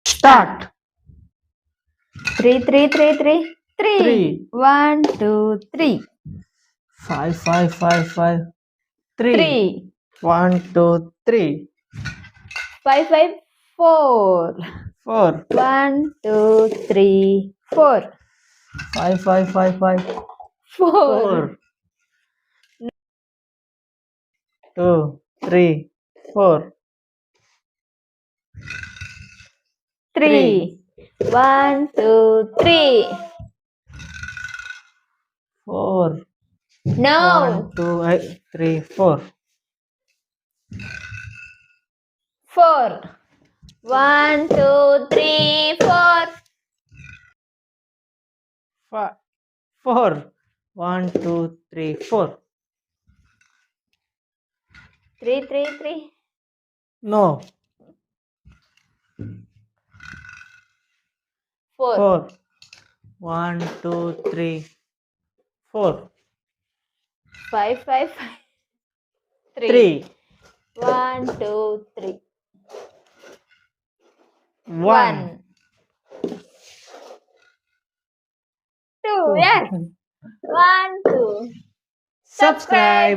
Start. Three, three, three, three, three. Three. 1, 2, 3. Five, five, five, five. Three. 3. 1, 2, 3. 5, 5, 4. 4. 1, 2, 3, 4. 5, 5, 5, 5. 4. 4. 2, 3, 4. 3. 1, 2, 3. 4. No. 1, 2, 3, 4. 4. 1, 2, 3, 4. 4. 1, 2, 3, 4. 3, 3, 3. No. 4. 4. 1, 2, 3, 4. 5, 5, 5. 3. 1, 2, 3. 1. 2. Yes. 1, 2. Subscribe.